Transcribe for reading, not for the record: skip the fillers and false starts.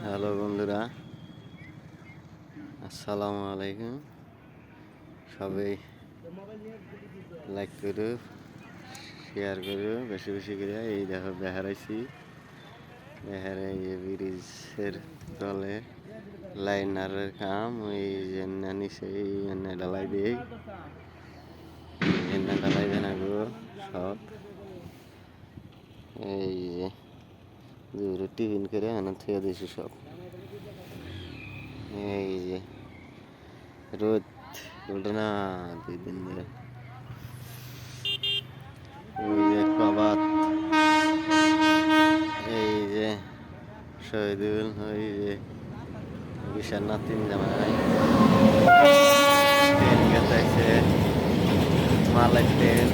Hello বন্ধুরা, আসসালামু আলাইকুম। সবাই লাইক করো, শেয়ার করো বেশি বেশি করে। এই দেখো বেহারাইছি, বেহারে ব্রিজের তলে লাইনারের কাম। এই যে নিচে এই ঢালাই দিই, ঢালাই দেন গো সব। এই যে দুটো টিফিন করে আনা থেকে দিয়েছি সব। এই যে রোদ উল্টে না 2 দিন ধরে। ওই যে প্রভাত, এই যে শহীদুল, ওই যে বিশাল নাতিন জামাই তেল গেছে, মালাই তেল।